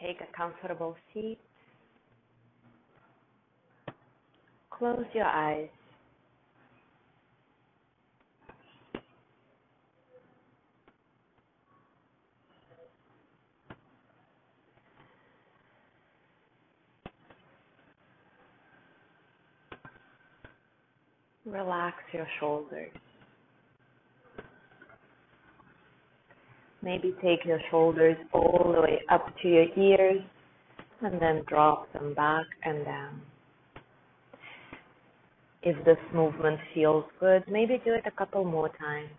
Take a comfortable seat. Close your eyes. Relax your shoulders. Maybe take your shoulders all the way up to your ears and then drop them back and down. If this movement feels good, maybe do it a couple more times.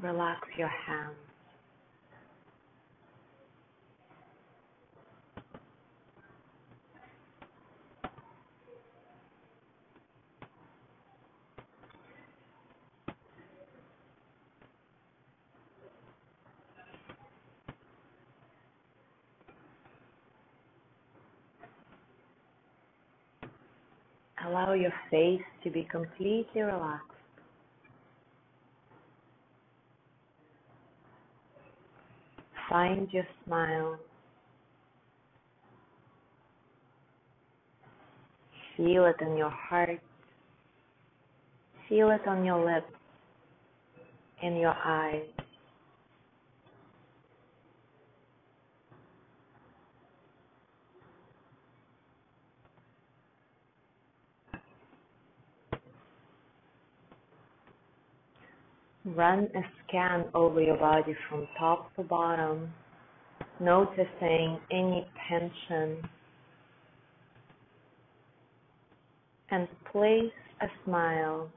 Relax your hands. Allow your face to be completely relaxed. Find your smile. Feel it in your heart. Feel it on your lips, in your eyes. Run a scan over your body from top to bottom, noticing any tension, and place a smile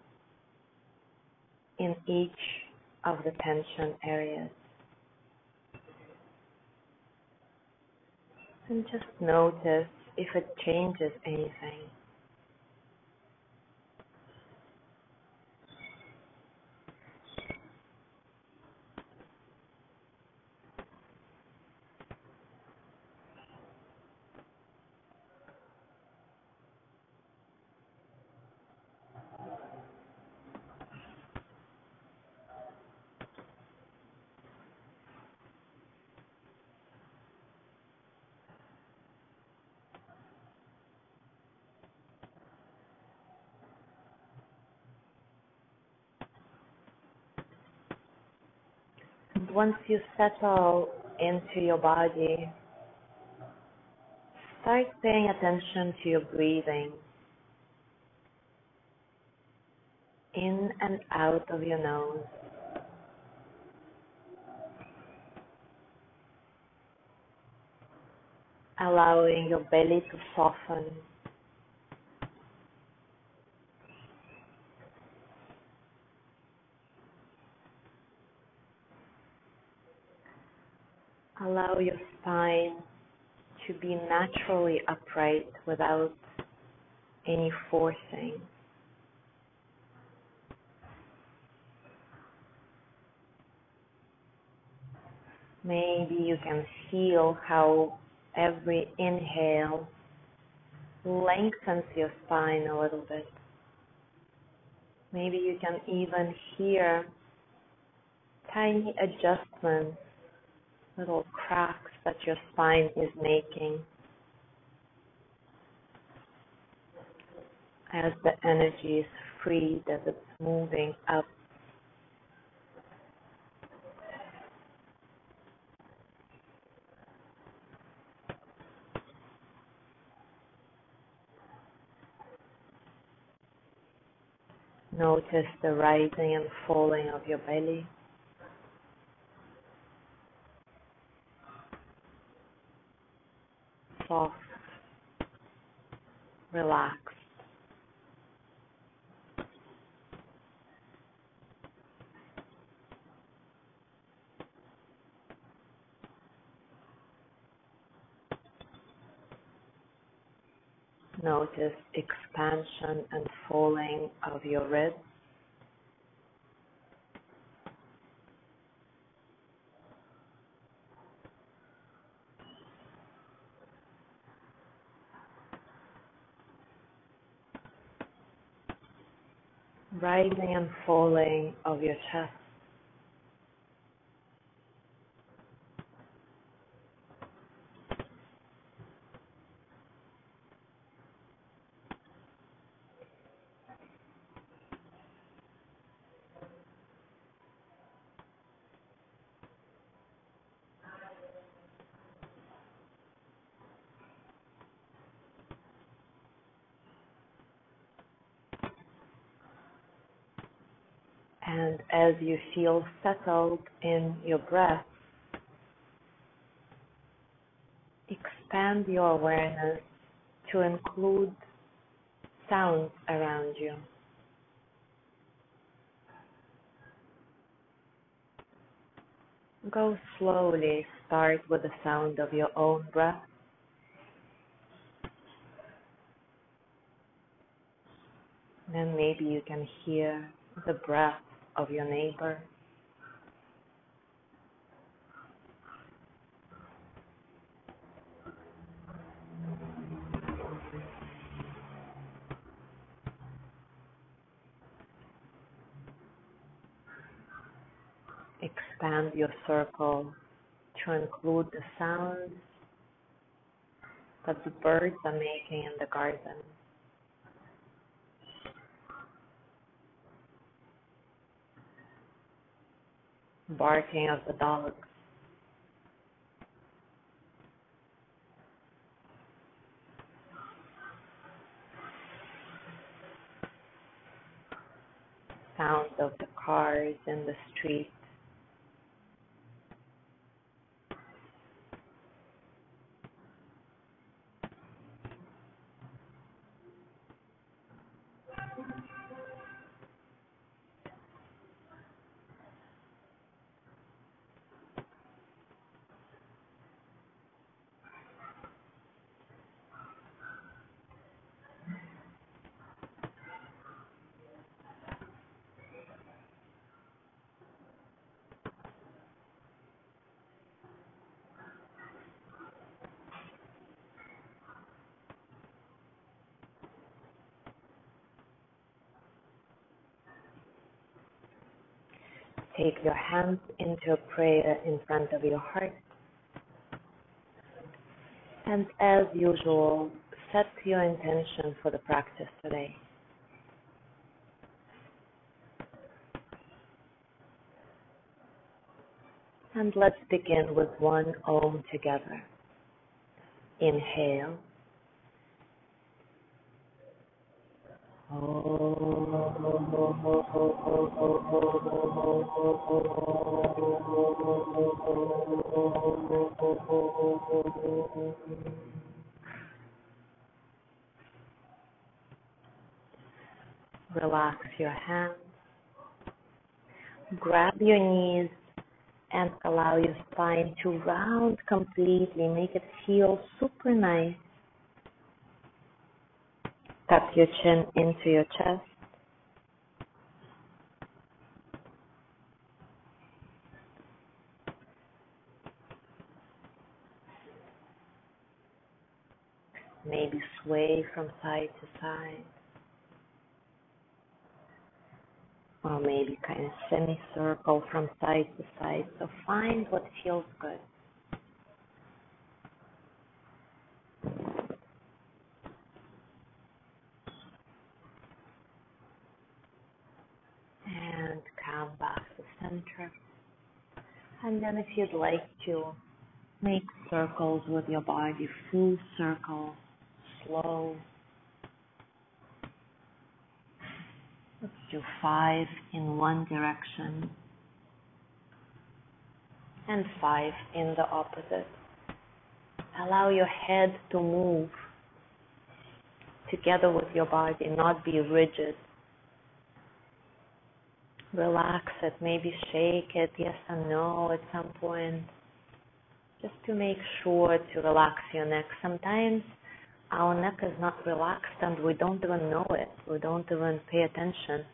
in each of the tension areas. And just notice if it changes anything. And once you settle into your body, start paying attention to your breathing. In and out of your nose. Allowing your belly to soften. Allow your spine to be naturally upright without any forcing. Maybe you can feel how every inhale lengthens your spine a little bit. Maybe you can even hear tiny adjustments, little cracks that your spine is making as the energy is freed, as it's moving up. Notice the rising and falling of your belly. Soft, relaxed. Notice expansion and falling of your ribs. rising and falling of your chest. And as you feel settled in your breath, expand your awareness to include sounds around you. Go slowly, start with the sound of your own breath. Then maybe you can hear the breath of your neighbor. Expand your circle to include the sounds that the birds are making in the garden. Barking of the dogs. Sound of the cars in the street. Take your hands into a prayer in front of your heart. And as usual, set your intention for the practice today. And let's begin with one Om together. Inhale. Relax your hands. Grab your knees and allow your spine to round completely. Make it feel super nice. Tuck your chin into your chest. Maybe sway from side to side. Or maybe kind of semicircle from side to side. So find what feels good. And come back to center. And then if you'd like to make circles with your body, full circle, slow. Let's do 5 in one direction and 5 in the opposite. Allow your head to move together with your body, not be rigid. Relax it, maybe shake it, yes and no at some point, just to make sure to relax your neck. Sometimes our neck is not relaxed and we don't even know it. We don't even pay attention.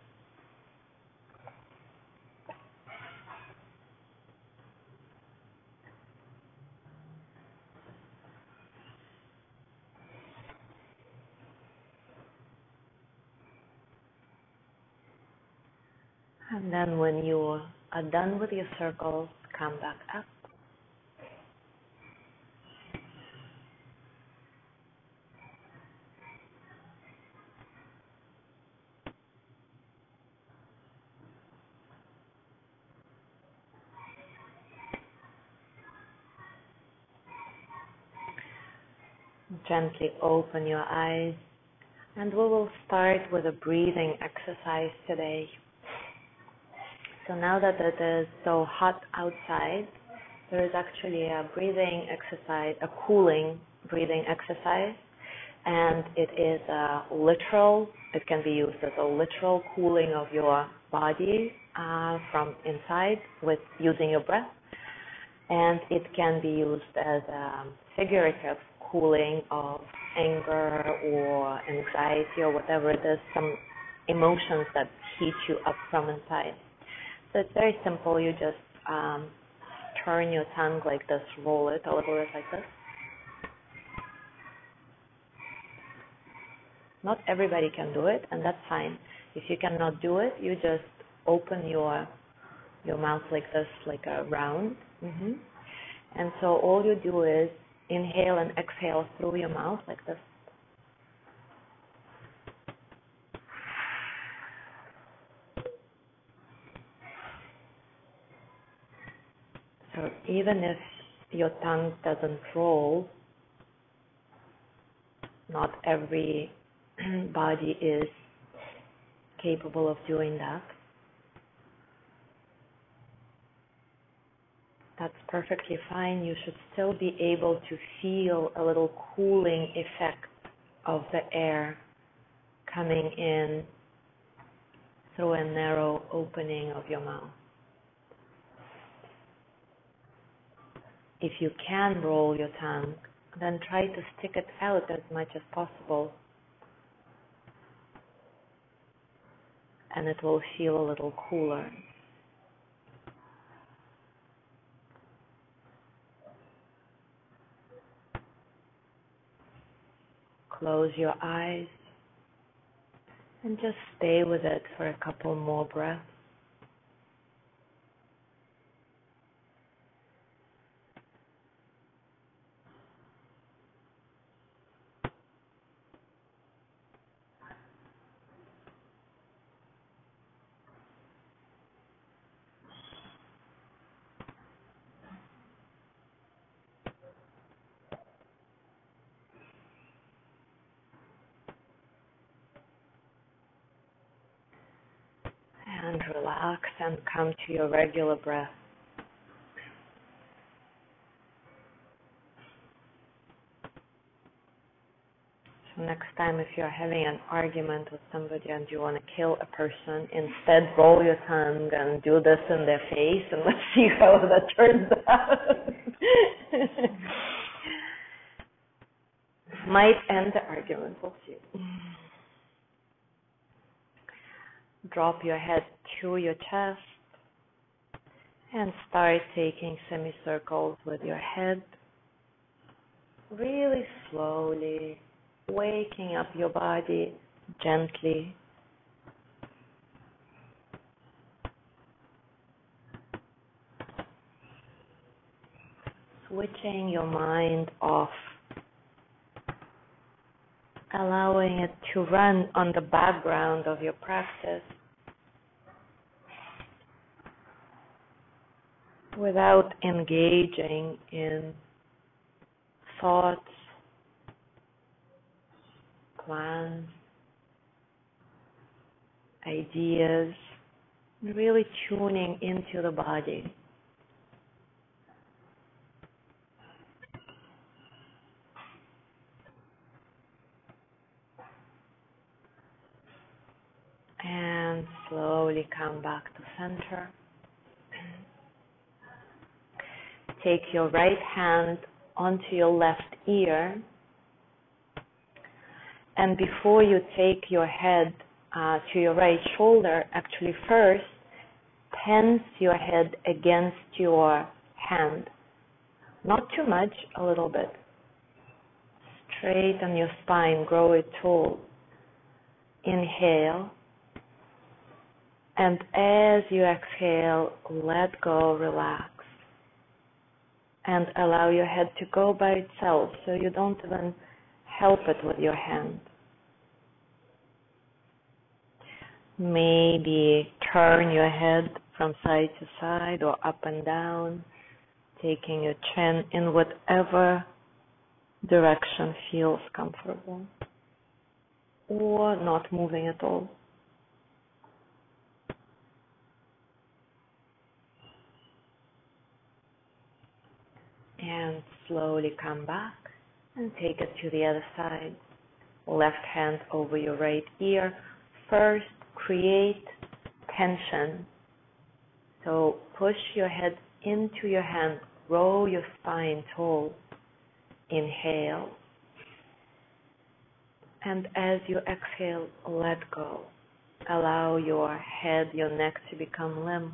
And then when you are done with your circles, come back up. Gently open your eyes, and we will start with a breathing exercise today. So now that it is so hot outside, there is actually a breathing exercise, a cooling breathing exercise, and it is it can be used as a literal cooling of your body from inside with using your breath, and it can be used as a figurative cooling of anger or anxiety or whatever it is, some emotions that heat you up from inside. So it's very simple. You just turn your tongue like this, roll it a little bit like this. Not everybody can do it, and that's fine. If you cannot do it, you just open your mouth like this, like a round. And so all you do is inhale and exhale through your mouth like this. So even if your tongue doesn't roll, not every body is capable of doing that. That's perfectly fine. You should still be able to feel a little cooling effect of the air coming in through a narrow opening of your mouth. If you can roll your tongue, then try to stick it out as much as possible, and it will feel a little cooler. Close your eyes and just stay with it for a couple more breaths. And relax and come to your regular breath. So next time if you're having an argument with somebody and you want to kill a person, instead roll your tongue and do this in their face, and let's see how that turns out. Might end the argument, we'll see. Drop your head to your chest and start taking semicircles with your head, really slowly, waking up your body gently. Switching your mind off, allowing it to run on the background of your practice without engaging in thoughts, plans, ideas, really tuning into the body. And slowly come back to center. Take your right hand onto your left ear, and before you take your head to your right shoulder, actually first tense your head against your hand. Not too much, a little bit. Straighten your spine, grow it tall. Inhale. And as you exhale, let go, relax, and allow your head to go by itself so you don't even help it with your hand. Maybe turn your head from side to side or up and down, taking your chin in whatever direction feels comfortable, or not moving at all. And slowly come back and take it to the other side. Left hand over your right ear. First, create tension. So push your head into your hand, roll your spine tall. Inhale. And as you exhale, let go. Allow your head, your neck to become limp.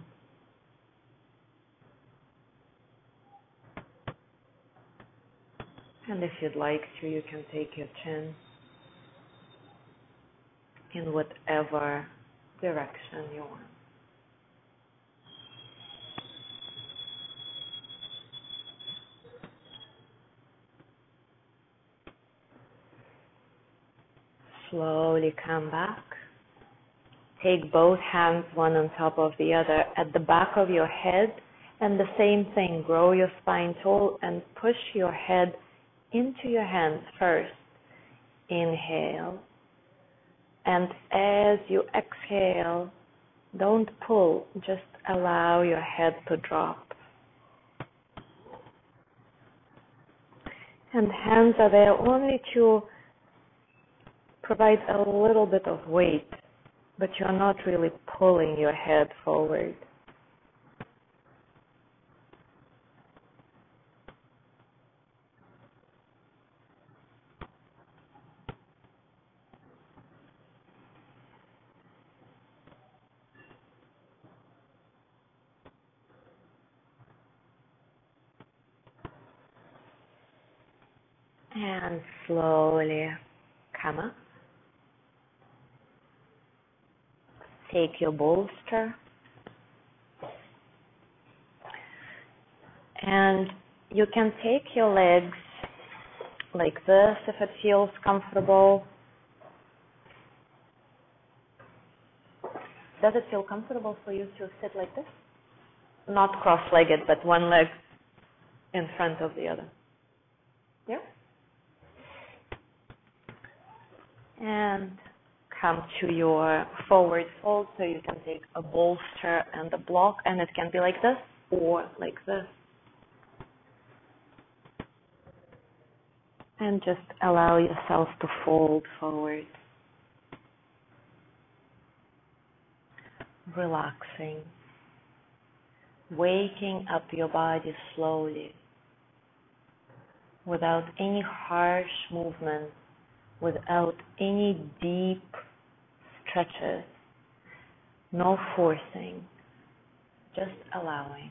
And if you'd like to, you can take your chin in whatever direction you want. Slowly come back. Take both hands, one on top of the other, at the back of your head, and the same thing, grow your spine tall and push your head into your hands first. Inhale. And as you exhale, don't pull, just allow your head to drop. And hands are there only to provide a little bit of weight, but you're not really pulling your head forward. And slowly come up. Take your bolster. And you can take your legs like this if it feels comfortable. Does it feel comfortable for you to sit like this? Not cross-legged, but one leg in front of the other. Yeah? And come to your forward fold, so you can take a bolster and a block, and it can be like this or like this. And just allow yourself to fold forward. Relaxing. Waking up your body slowly, without any harsh movement, without any deep stretches, no forcing, just allowing.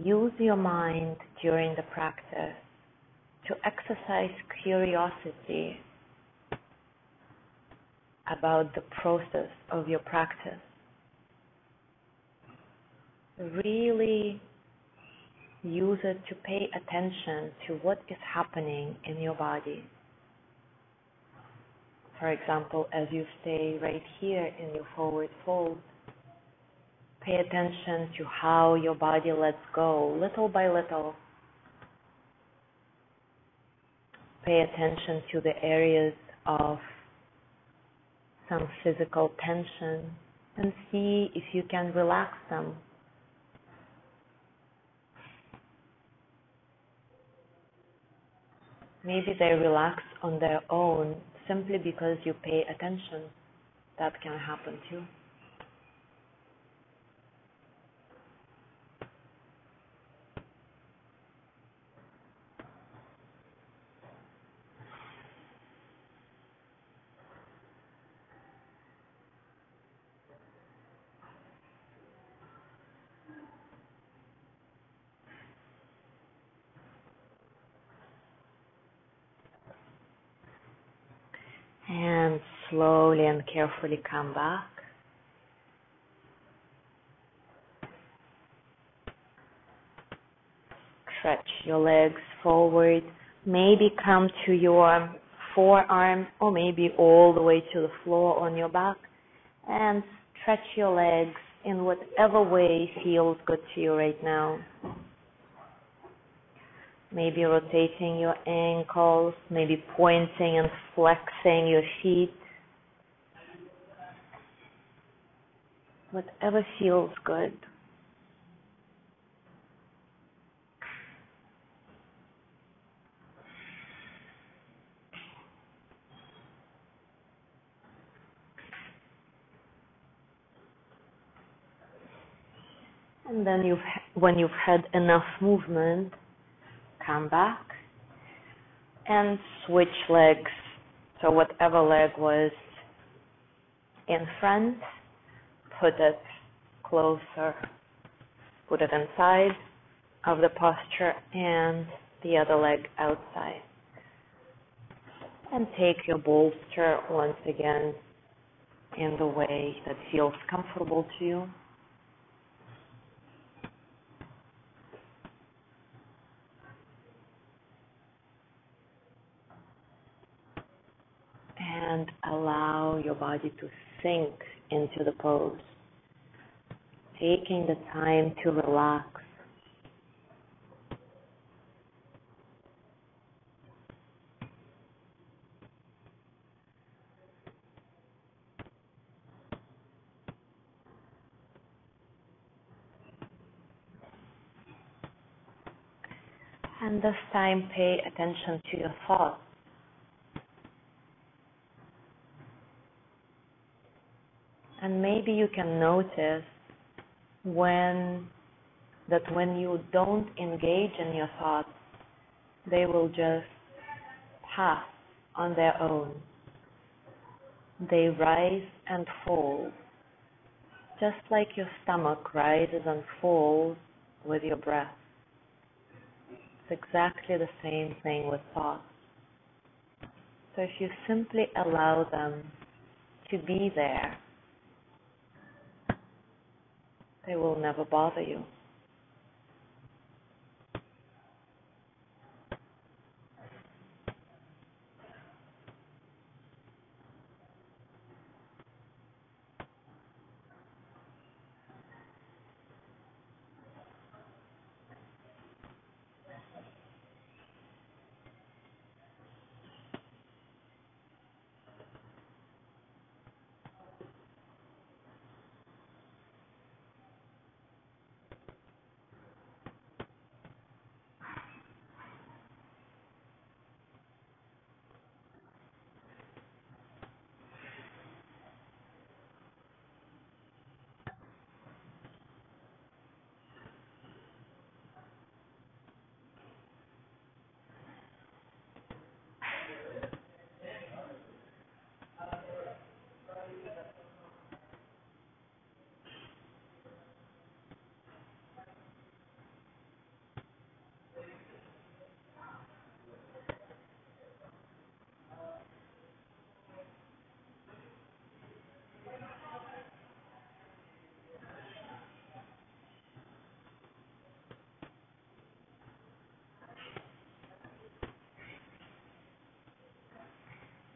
Use your mind during the practice to exercise curiosity about the process of your practice. Really use it to pay attention to what is happening in your body. For example, as you stay right here in your forward fold, pay attention to how your body lets go, little by little. Pay attention to the areas of some physical tension and see if you can relax them. Maybe they relax on their own simply because you pay attention. That can happen too. slowly and carefully come back. Stretch your legs forward. Maybe come to your forearm or maybe all the way to the floor on your back. And stretch your legs in whatever way feels good to you right now. Maybe rotating your ankles, maybe pointing and flexing your feet. Whatever feels good. And then when you've had enough movement, come back and switch legs. So whatever leg was in front, put it closer. Put it inside of the posture and the other leg outside. And take your bolster once again in the way that feels comfortable to you. And allow your body to sink into the pose. Taking the time to relax. And this time pay attention to your thoughts. And maybe you can notice when you don't engage in your thoughts, they will just pass on their own. They rise and fall, just like your stomach rises and falls with your breath. It's exactly the same thing with thoughts. So if you simply allow them to be there, they will never bother you.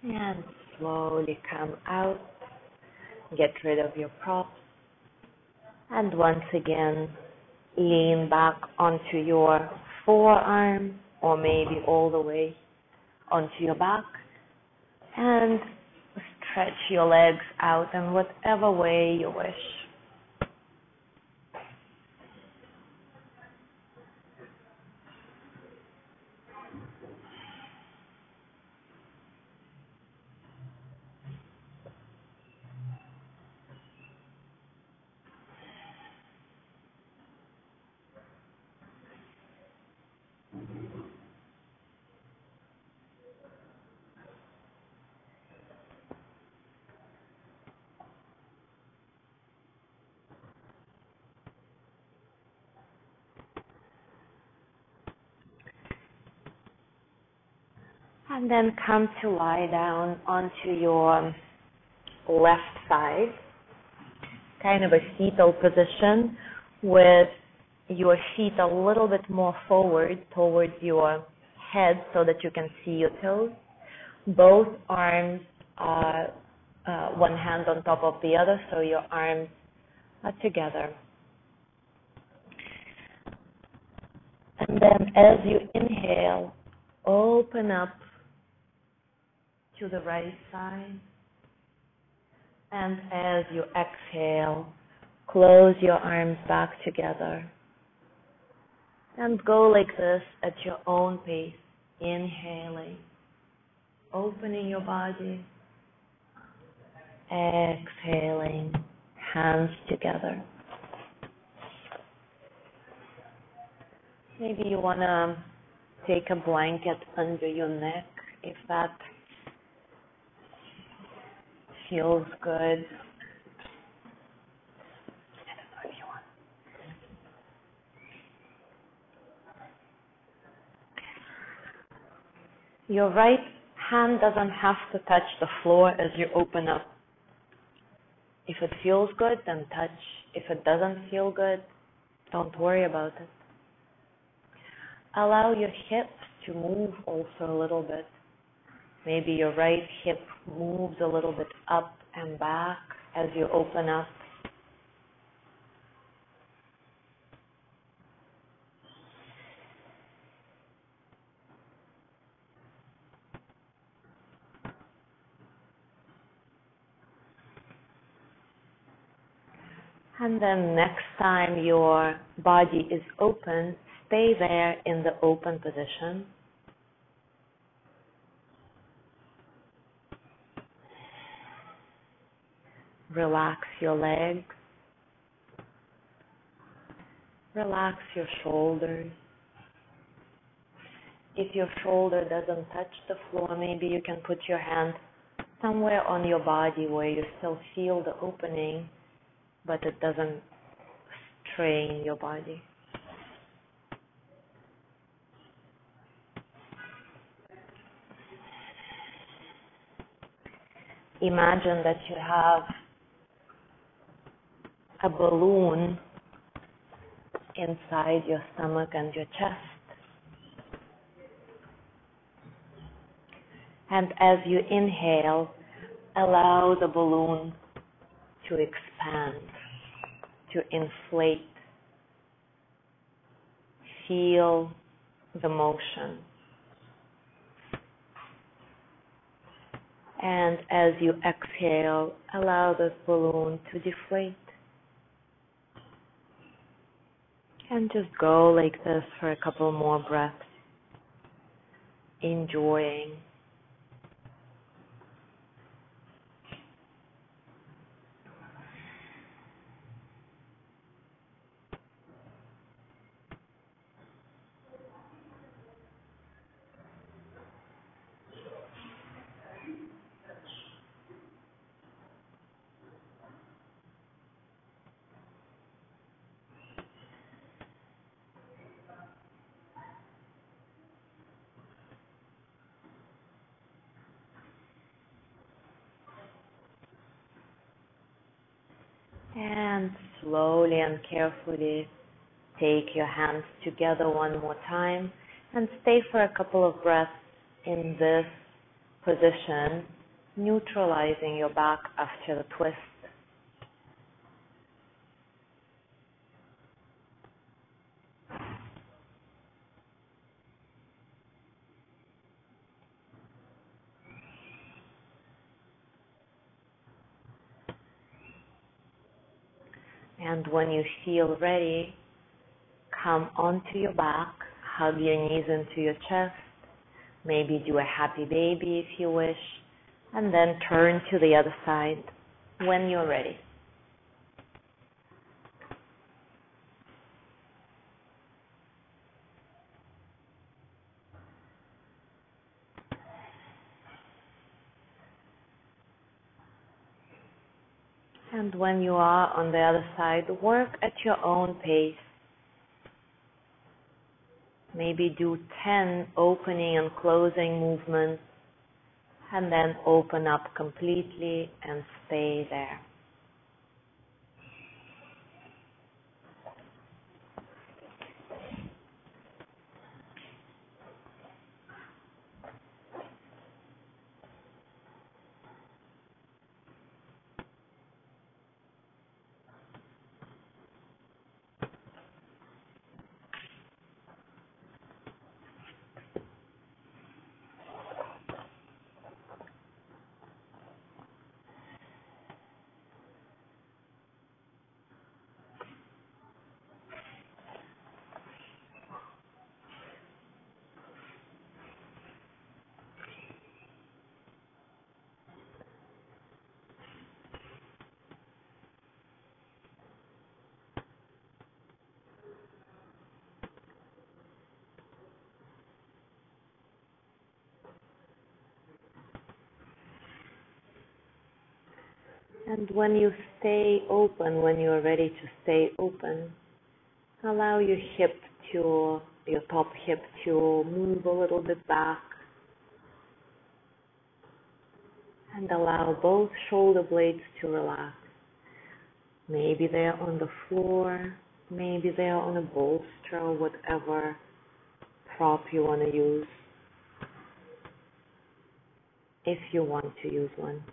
And slowly come out, get rid of your props, and once again lean back onto your forearm or maybe all the way onto your back and stretch your legs out in whatever way you wish. And then come to lie down onto your left side, kind of a fetal position with your feet a little bit more forward towards your head so that you can see your toes. Both arms are one hand on top of the other, so your arms are together. And then as you inhale, open up to the right side. And as you exhale, close your arms back together. And go like this at your own pace, inhaling, opening your body, exhaling, hands together. Maybe you want to take a blanket under your neck if that feels good. I don't know if you want. Your right hand doesn't have to touch the floor as you open up. If it feels good, then touch. If it doesn't feel good, don't worry about it. Allow your hips to move also a little bit. Maybe your right hip moves a little bit up and back as you open up. And then next time your body is open, stay there in the open position. Relax your legs. Relax your shoulders. If your shoulder doesn't touch the floor, maybe you can put your hand somewhere on your body where you still feel the opening, but it doesn't strain your body. Imagine that you have a balloon inside your stomach and your chest. And as you inhale, allow the balloon to expand, to inflate. Feel the motion. And as you exhale, allow the balloon to deflate. And just go like this for a couple more breaths, enjoying. And slowly and carefully take your hands together one more time and stay for a couple of breaths in this position, neutralizing your back after the twist. And when you feel ready, come onto your back, hug your knees into your chest, maybe do a happy baby if you wish, and then turn to the other side when you're ready. And when you are on the other side, work at your own pace. Maybe do 10 opening and closing movements and then open up completely and stay there. And when you stay open, when you're ready to stay open, allow your top hip to move a little bit back, and allow both shoulder blades to relax. Maybe they're on the floor, maybe they're on a bolster, or whatever prop you want to use, if you want to use one.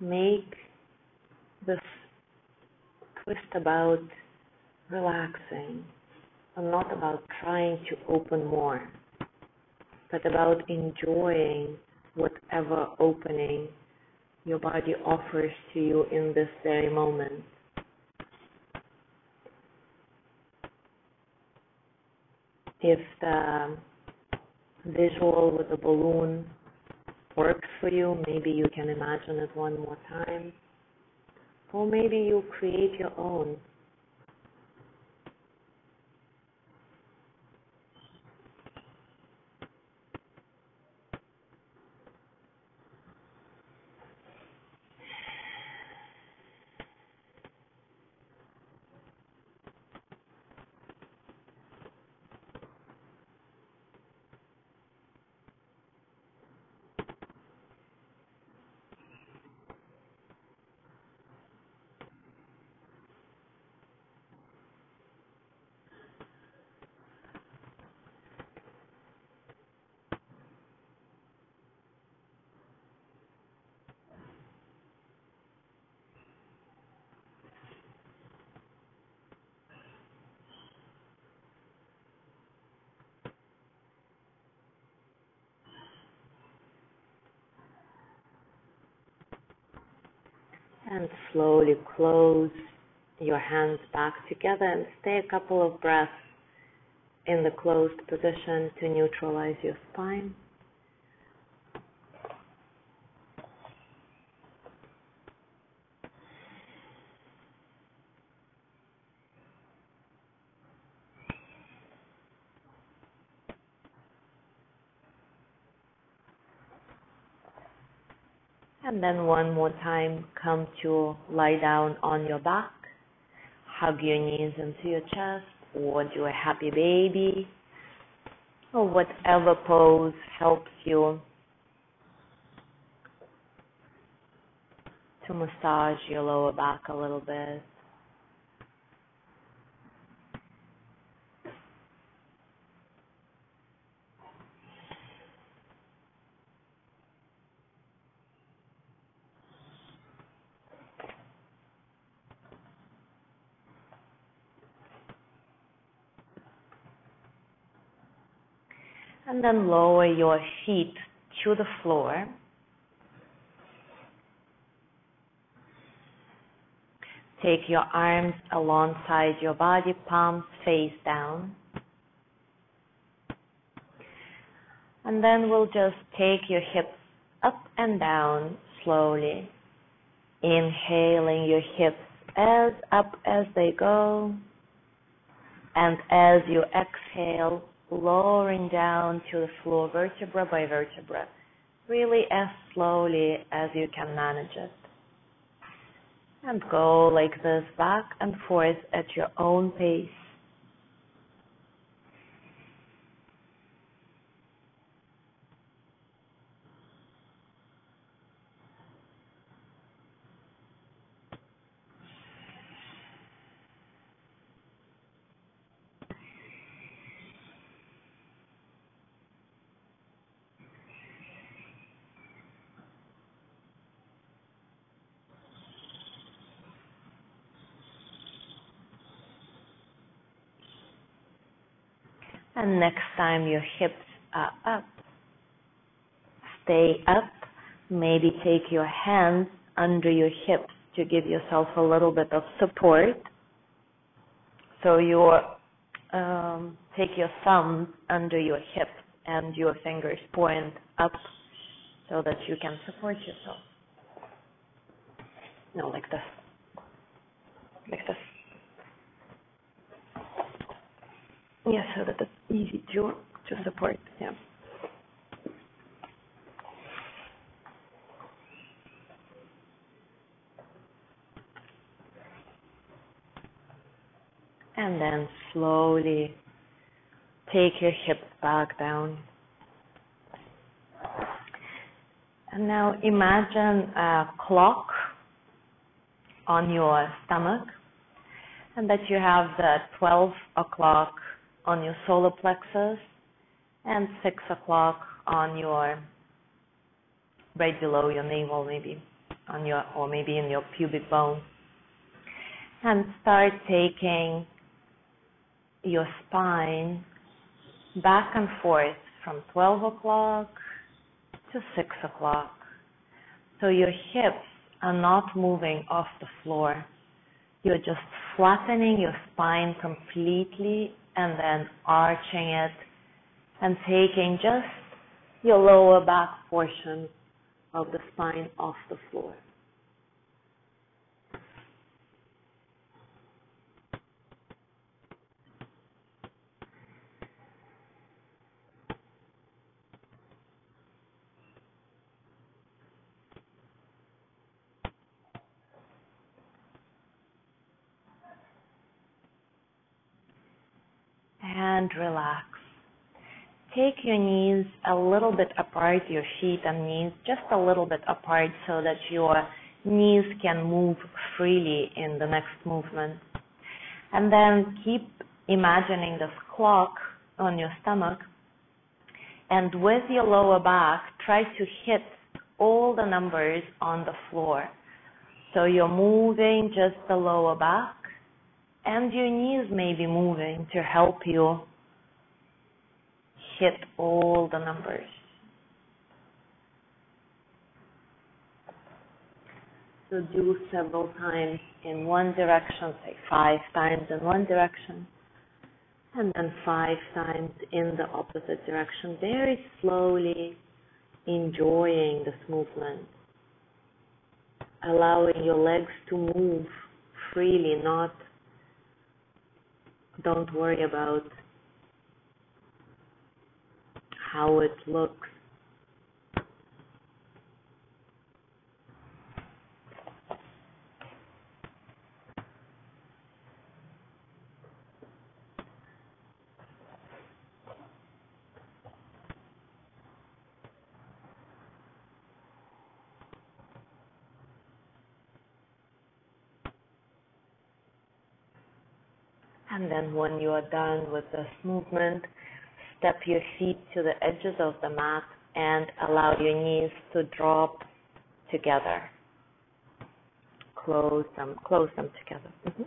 Make this twist about relaxing, and not about trying to open more, but about enjoying whatever opening your body offers to you in this very moment. If the visual with the balloon works for you, maybe you can imagine it one more time, or maybe you create your own. And slowly close your hands back together and stay a couple of breaths in the closed position to neutralize your spine. And then one more time, come to lie down on your back, hug your knees into your chest, or do a happy baby, or whatever pose helps you to massage your lower back a little bit. And then lower your feet to the floor. Take your arms alongside your body, palms face down. And then we'll just take your hips up and down slowly. Inhaling your hips as up as they go. And as you exhale, lowering down to the floor vertebra by vertebra, really as slowly as you can manage it. And go like this back and forth at your own pace. And next time your hips are up, stay up. Maybe take your hands under your hips to give yourself a little bit of support. So take your thumbs under your hips and your fingers point up so that you can support yourself. No, like this. Like this. Yeah, so that it's easy to support. Yeah. And then slowly take your hips back down. And now imagine a clock on your stomach, and that you have the 12 o'clock on your solar plexus and 6 o'clock on your, right below your navel maybe, or maybe in your pubic bone. And start taking your spine back and forth from 12 o'clock to 6 o'clock. So your hips are not moving off the floor. You're just flattening your spine completely and then arching it and taking just your lower back portion of the spine off the floor. And relax. Take your knees a little bit apart, your feet and knees just a little bit apart so that your knees can move freely in the next movement. And then keep imagining this clock on your stomach, and with your lower back, try to hit all the numbers on the floor. So you're moving just the lower back, and your knees may be moving to help you hit all the numbers. So do several times in one direction, say 5 times in one direction, and then 5 times in the opposite direction, very slowly enjoying this movement, allowing your legs to move freely, don't worry about how it looks. And then when you are done with this movement, step your feet to the edges of the mat and allow your knees to drop together. Close them together. Mm-hmm.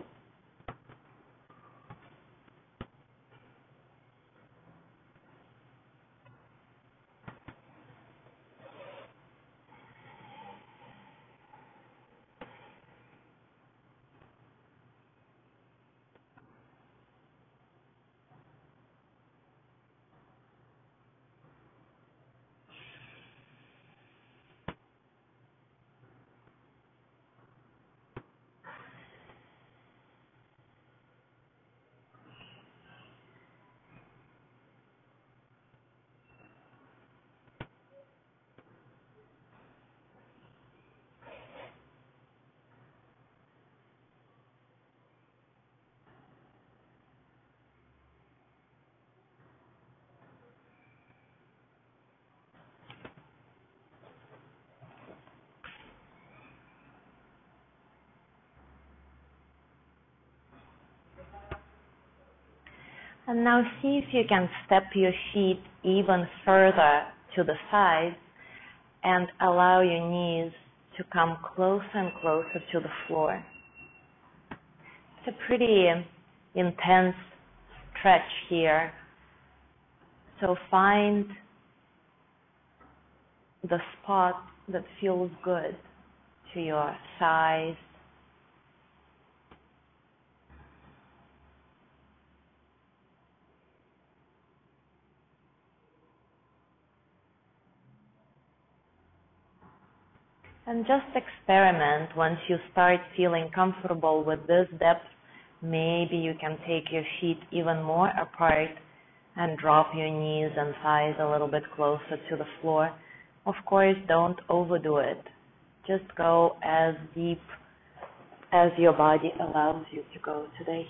And now see if you can step your feet even further to the sides and allow your knees to come closer and closer to the floor. It's a pretty intense stretch here. So find the spot that feels good to your thighs. And just experiment. Once you start feeling comfortable with this depth, maybe you can take your feet even more apart and drop your knees and thighs a little bit closer to the floor. Of course, don't overdo it. Just go as deep as your body allows you to go today.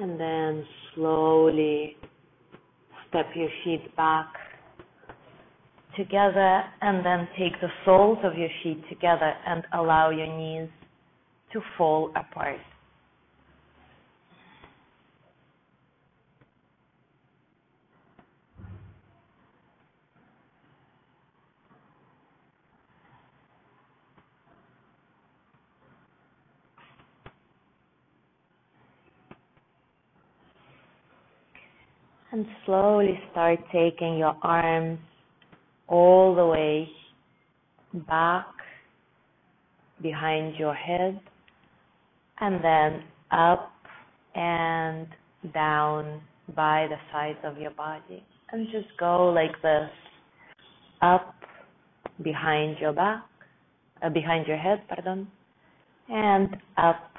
And then slowly step your feet back together and then take the soles of your feet together and allow your knees to fall apart. And slowly start taking your arms all the way back behind your head and then up and down by the sides of your body. And just go like this, up behind your back, behind your head, and up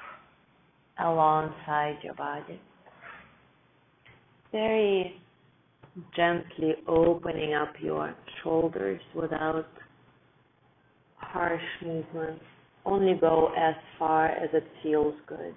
alongside your body. Very gently opening up your shoulders without harsh movements. Only go as far as it feels good.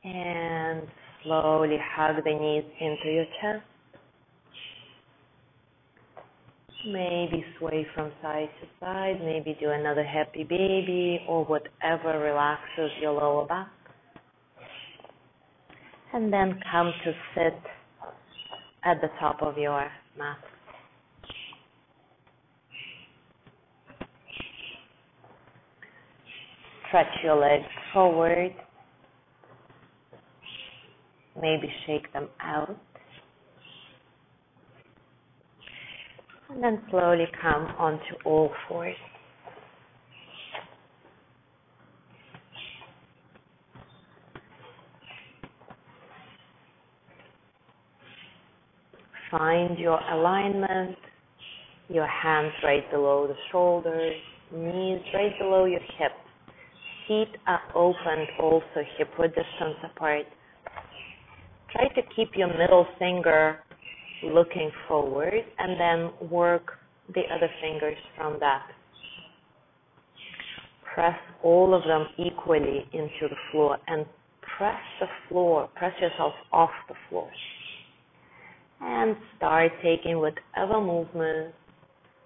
And slowly hug the knees into your chest. Maybe sway from side to side. Maybe do another happy baby or whatever relaxes your lower back. And then come to sit at the top of your mat. Stretch your legs forward. Maybe shake them out. And then slowly come onto all fours. Find your alignment, your hands right below the shoulders, knees right below your hips. Feet are opened also hip-width distance apart. Try to keep your middle finger looking forward and then work the other fingers from that. Press all of them equally into the floor and press the floor, press yourself off the floor. And start taking whatever movement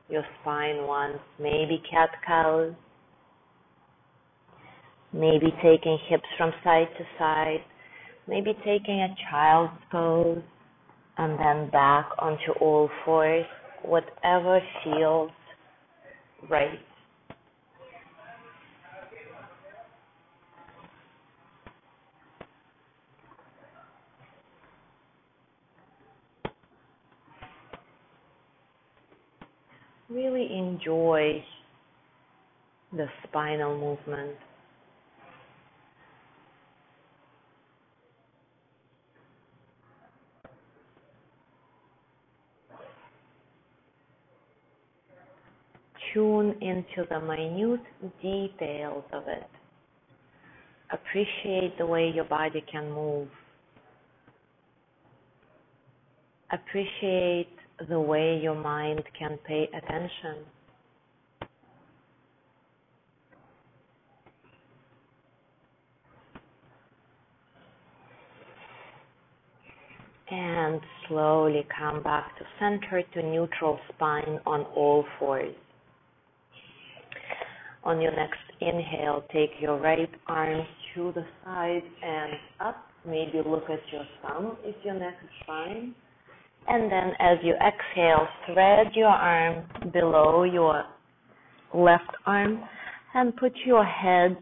your spine wants. Maybe cat-cows, maybe taking hips from side to side, maybe taking a child's pose, and then back onto all fours, whatever feels right. Really enjoy the spinal movement. tune into the minute details of it. Appreciate the way your body can move. Appreciate the way your mind can pay attention. And slowly come back to center, to neutral spine on all fours. On your next inhale, take your right arm to the side and up. Maybe look at your thumb if your neck is fine. And then as you exhale, thread your arm below your left arm and put your head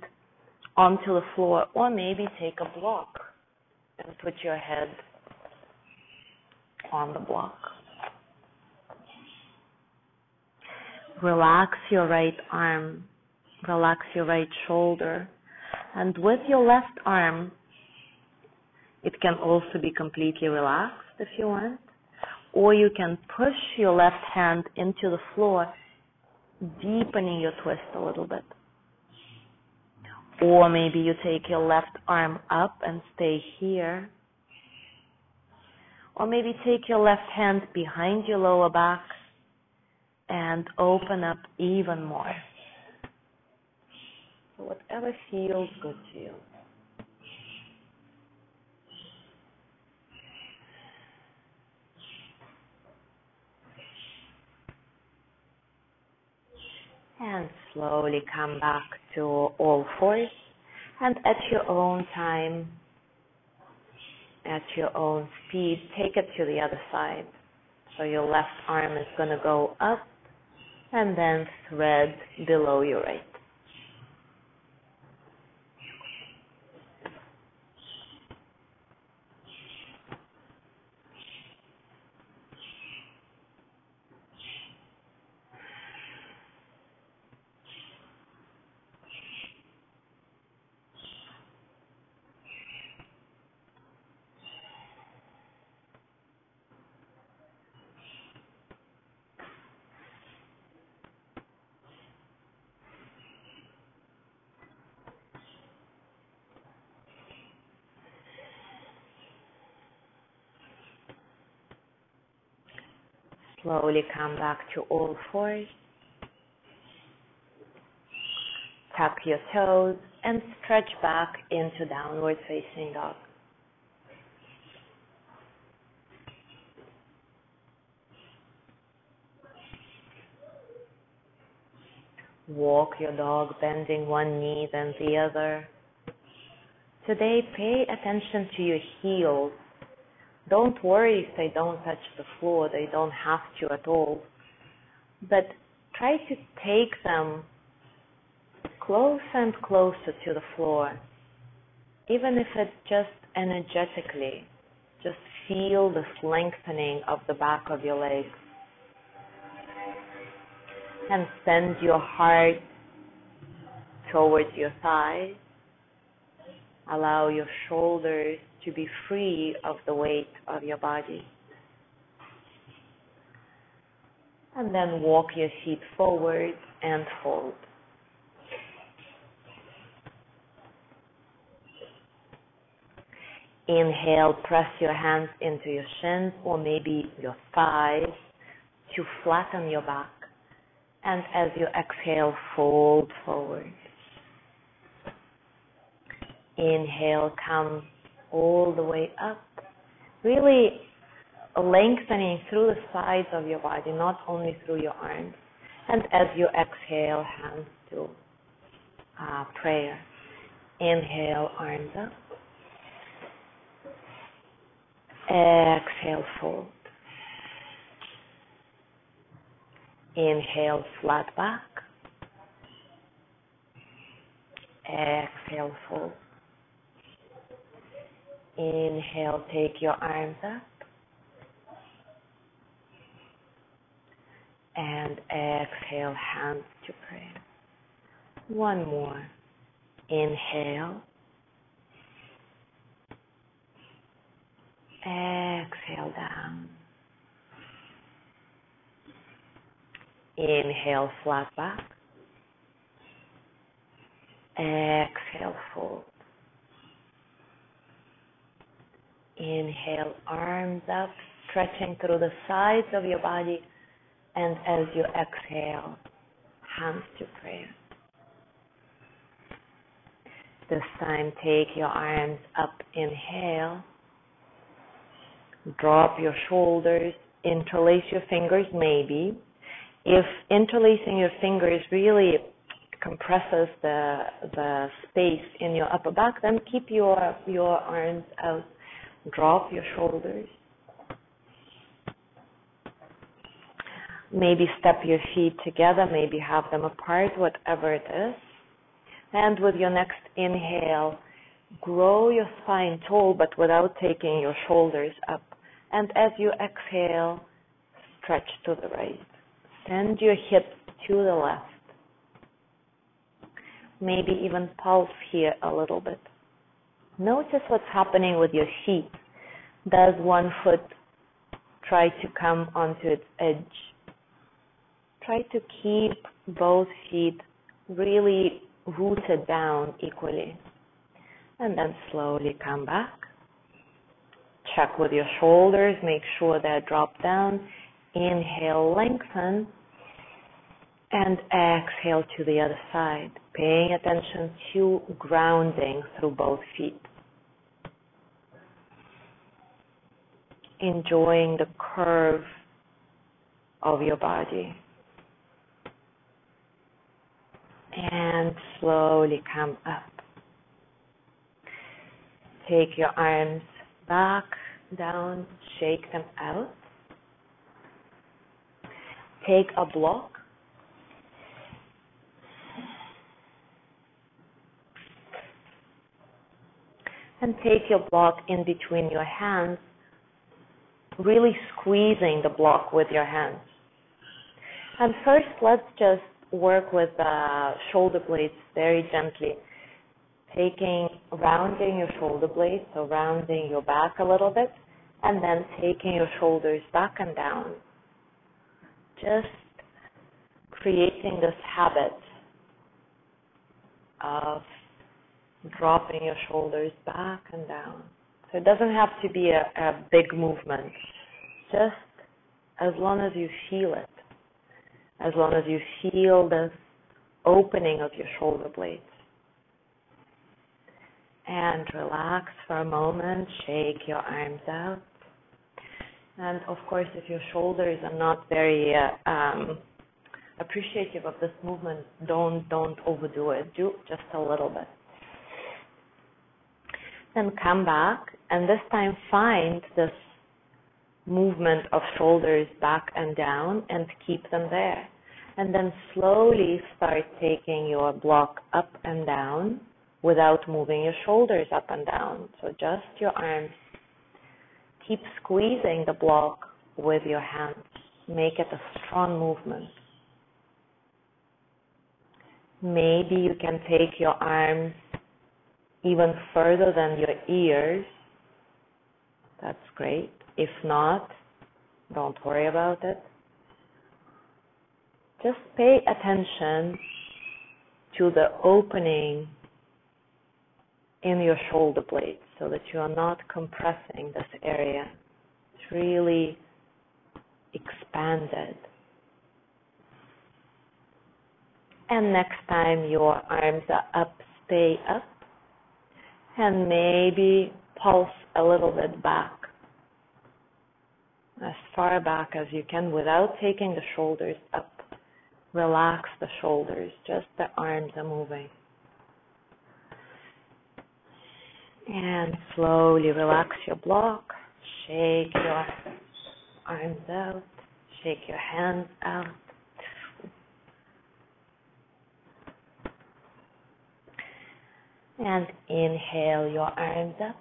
onto the floor, or maybe take a block and put your head on the block. Relax your right arm, relax your right shoulder, and with your left arm, it can also be completely relaxed if you want, or you can push your left hand into the floor, deepening your twist a little bit. Or maybe you take your left arm up and stay here. Or maybe take your left hand behind your lower back and open up even more. So whatever feels good to you. And slowly come back to all fours, and at your own time, at your own speed, take it to the other side. So your left arm is going to go up and then thread below your right. Slowly come back to all fours. Tuck your toes and stretch back into downward facing dog. Walk your dog, bending one knee then the other. Today, pay attention to your heels. Don't worry if they don't touch the floor. They don't have to at all. But try to take them closer and closer to the floor. Even if it's just energetically. Just feel this lengthening of the back of your legs. And send your heart towards your thighs. Allow your shoulders to be free of the weight of your body. And then walk your feet forward and fold. Inhale, press your hands into your shins or maybe your thighs to flatten your back. And as you exhale, fold forward. Inhale, come all the way up, really lengthening through the sides of your body, not only through your arms. And as you exhale, hands to prayer. Inhale, arms up. Exhale, fold. Inhale, flat back. Exhale, fold. Inhale, take your arms up. And exhale, hands to prayer. One more. Inhale. Exhale down. Inhale, flat back. Exhale, fold. Inhale, arms up, stretching through the sides of your body. And as you exhale, hands to prayer. This time, take your arms up, inhale. Drop your shoulders, interlace your fingers maybe. If interlacing your fingers really compresses the space in your upper back, then keep your arms out. Drop your shoulders. Maybe step your feet together, maybe have them apart, whatever it is. And with your next inhale, grow your spine tall but without taking your shoulders up. And as you exhale, stretch to the right. Send your hips to the left. Maybe even pulse here a little bit. Notice what's happening with your feet. Does one foot try to come onto its edge? Try to keep both feet really rooted down equally. And then slowly come back. Check with your shoulders, make sure they're dropped down. Inhale, lengthen. And exhale to the other side, paying attention to grounding through both feet. Enjoying the curve of your body. And slowly come up. Take your arms back, down, shake them out. Take a block. And take your block in between your hands, really squeezing the block with your hands. And first, let's just work with the shoulder blades very gently. Rounding your shoulder blades, so rounding your back a little bit, and then taking your shoulders back and down. Just creating this habit of dropping your shoulders back and down. So it doesn't have to be a big movement. Just as long as you feel it. As long as you feel this opening of your shoulder blades. And relax for a moment. Shake your arms out. And of course, if your shoulders are not very appreciative of this movement, don't overdo it. Do just a little bit. Then come back, and this time find this movement of shoulders back and down and keep them there. And then slowly start taking your block up and down without moving your shoulders up and down. So just your arms. Keep squeezing the block with your hands. Make it a strong movement. Maybe you can take your arms even further than your ears. That's great. If not, don't worry about it. Just pay attention to the opening in your shoulder blades so that you are not compressing this area. It's really expanded. And next time your arms are up, stay up. And maybe pulse a little bit back, as far back as you can without taking the shoulders up. Relax the shoulders, just the arms are moving. And slowly relax your block, shake your arms out, shake your hands out. And inhale your arms up.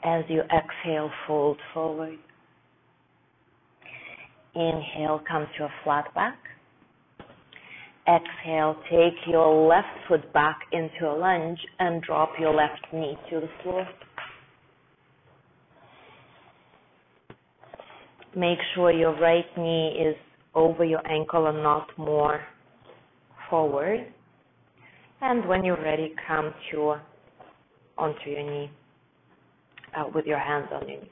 As you exhale, fold forward. Inhale, come to a flat back. Exhale, take your left foot back into a lunge and drop your left knee to the floor. Make sure your right knee is over your ankle and not more forward. And when you're ready, come onto your knee with your hands on your knee.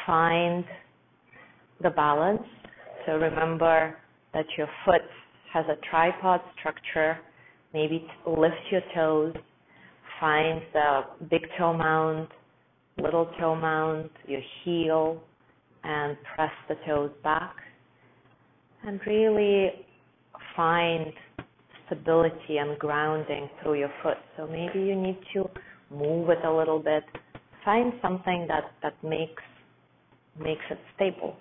Find the balance. So remember that your foot has a tripod structure. Maybe lift your toes. Find the big toe mound, little toe mound, your heel, and press the toes back. And really find stability and grounding through your foot. So maybe you need to move it a little bit. Find something that makes it stable.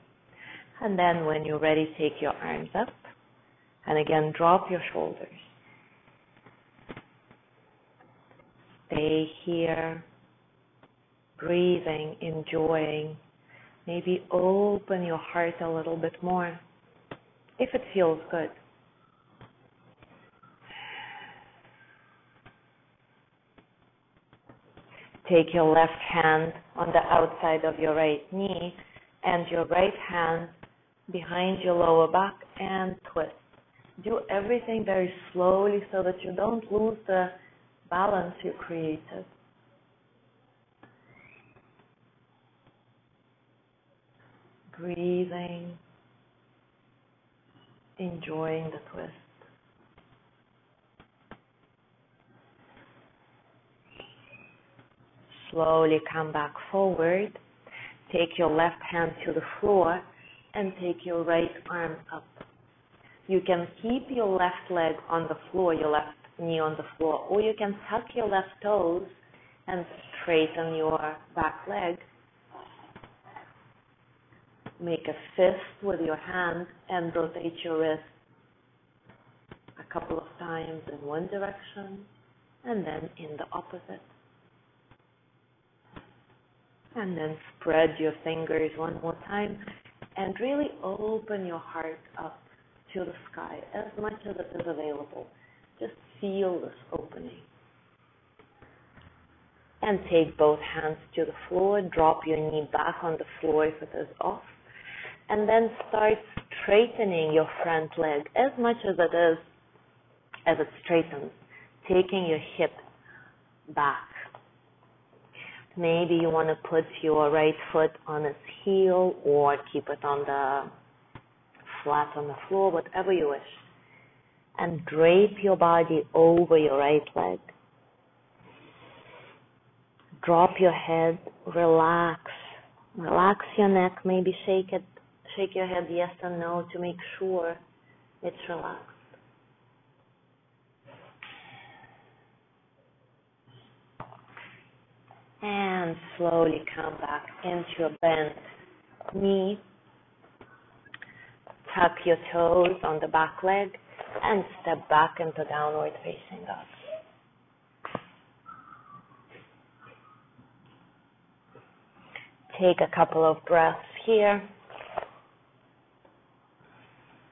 And then when you're ready, take your arms up. And again, drop your shoulders. Stay here, breathing, enjoying. Maybe open your heart a little bit more, if it feels good. Take your left hand on the outside of your right knee and your right hand behind your lower back and twist. Do everything very slowly so that you don't lose the balance you created. Breathing, enjoying the twist. Slowly come back forward. Take your left hand to the floor and take your right arm up. You can keep your left leg on the floor, your left knee on the floor, or you can tuck your left toes and straighten your back leg. Make a fist with your hand and rotate your wrist a couple of times in one direction and then in the opposite. And then spread your fingers one more time and really open your heart up to the sky as much as it is available. Just feel this opening. And take both hands to the floor. Drop your knee back on the floor if it is off. And then start straightening your front leg as much as it straightens. Taking your hip back. Maybe you want to put your right foot on its heel or keep it on the flat on the floor, whatever you wish. And drape your body over your right leg. Drop your head, relax. Relax your neck, maybe shake your head yes and no to make sure it's relaxed. And slowly come back into a bent knee. Tuck your toes on the back leg and step back into downward facing dog. Take a couple of breaths here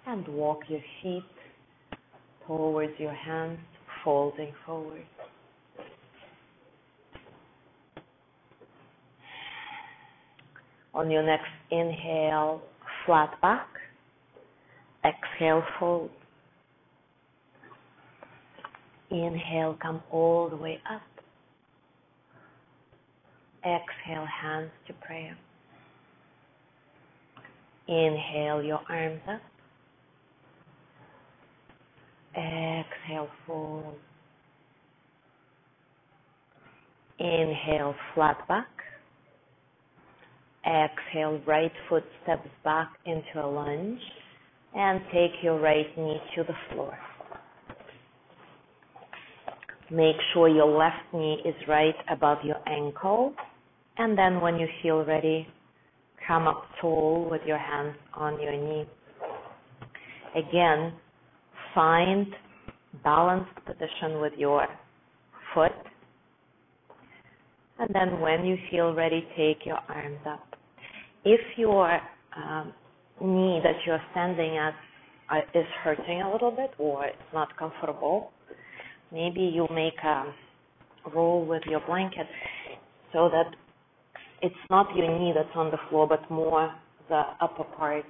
and walk your feet towards your hands, folding forward. On your next inhale, flat back. Exhale, fold. Inhale, come all the way up. Exhale, hands to prayer. Inhale, your arms up. Exhale, fold. Inhale, flat back. Exhale, right foot steps back into a lunge and take your right knee to the floor. Make sure your left knee is right above your ankle, and then when you feel ready, come up tall with your hands on your knee. Again, find balanced position with your foot, and then when you feel ready, take your arms up. If your knee that you're standing at is hurting a little bit or it's not comfortable, maybe you make a roll with your blanket so that it's not your knee that's on the floor, but more the upper part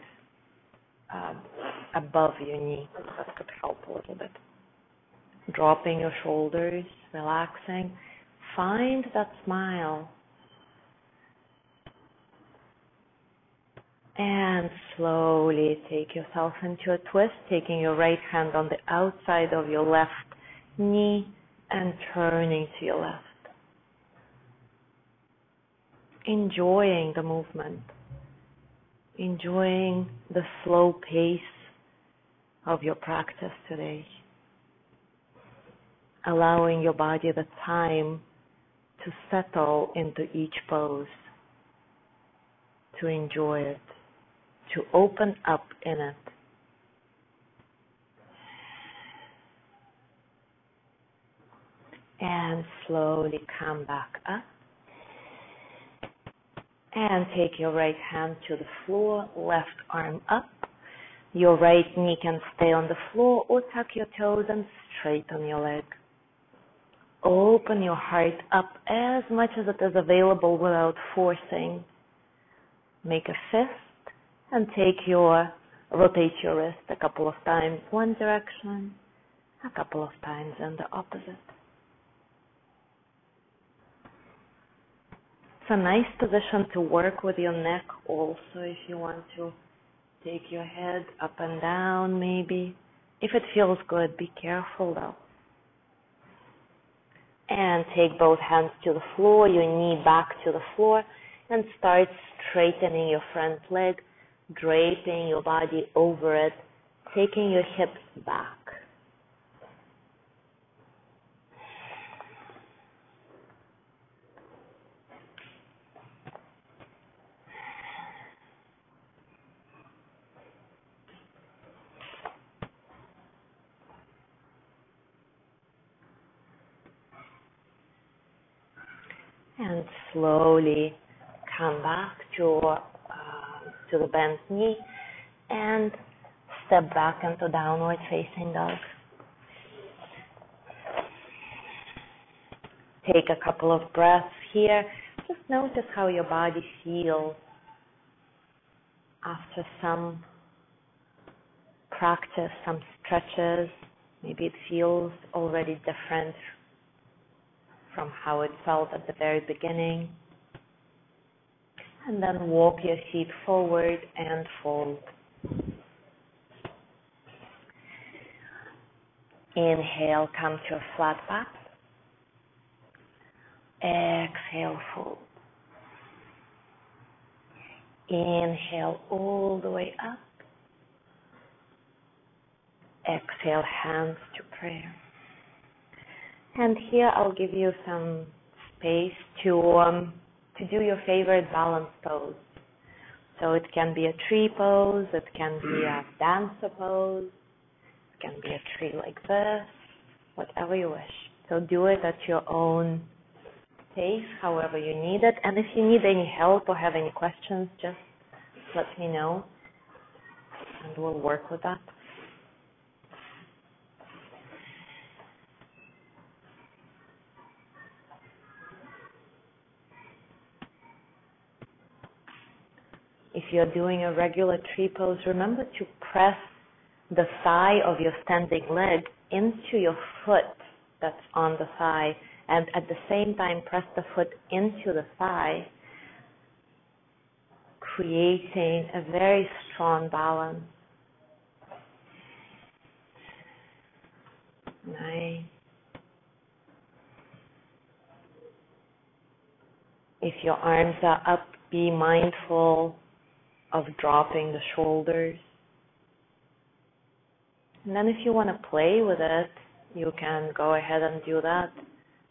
above your knee. That could help a little bit. Dropping your shoulders, relaxing. Find that smile. And slowly take yourself into a twist, taking your right hand on the outside of your left knee and turning to your left. Enjoying the movement. Enjoying the slow pace of your practice today. Allowing your body the time to settle into each pose, to enjoy it, to open up in it. And slowly come back up. And take your right hand to the floor, left arm up. Your right knee can stay on the floor or tuck your toes and straighten your leg. Open your heart up as much as it is available without forcing. Make a fist and rotate your wrist a couple of times one direction, a couple of times in the opposite. It's a nice position to work with your neck also if you want to take your head up and down maybe. If it feels good, be careful though. And take both hands to the floor, your knee back to the floor, and start straightening your front leg, draping your body over it, taking your hips back. And slowly come back to the bent knee and step back into downward facing dog. Take a couple of breaths here. Just notice how your body feels after some practice, some stretches. Maybe it feels already different from how it felt at the very beginning. And then walk your feet forward and fold. Inhale, come to a flat back. Exhale, fold. Inhale all the way up. Exhale, hands to prayer. And here I'll give you some space to do your favorite balance pose. So it can be a tree pose, it can be a dancer pose, it can be a tree like this, whatever you wish. So do it at your own pace, however you need it. And if you need any help or have any questions, just let me know and we'll work with that. If you're doing a regular tree pose, remember to press the thigh of your standing leg into your foot that's on the thigh, and at the same time press the foot into the thigh, creating a very strong balance. Nice. If your arms are up, be mindful of dropping the shoulders. And then if you want to play with it, you can go ahead and do that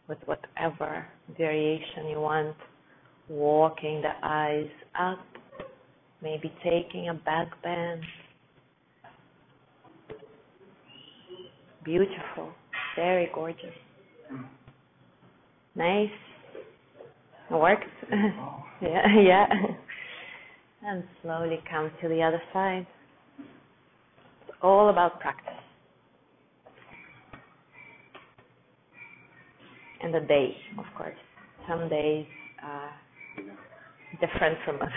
with whatever variation you want. Walking the eyes up, maybe taking a back bend. Beautiful, very gorgeous. Nice. It works. yeah. And slowly come to the other side. It's all about practice. And the day, of course. Some days are different from others.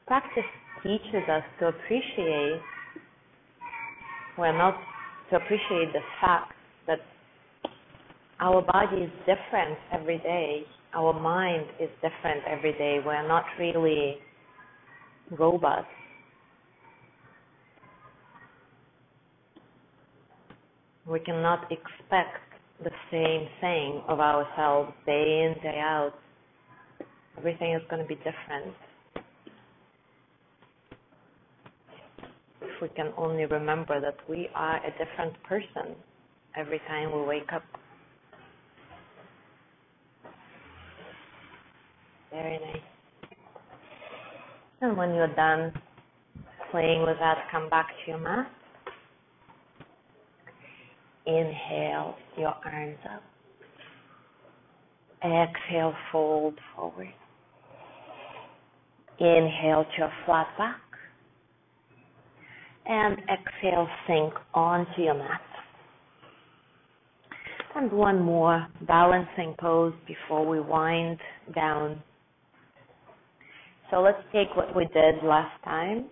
practice teaches us to appreciate, the fact that our body is different every day. Our mind is different every day. We're not really robots. We cannot expect the same thing of ourselves day in, day out. Everything is going to be different. If we can only remember that we are a different person every time we wake up. Very nice. And when you're done playing with that, come back to your mat. Inhale your arms up. Exhale, fold forward. Inhale to a flat back. And exhale, sink onto your mat. And one more balancing pose before we wind down. So let's take what we did last time,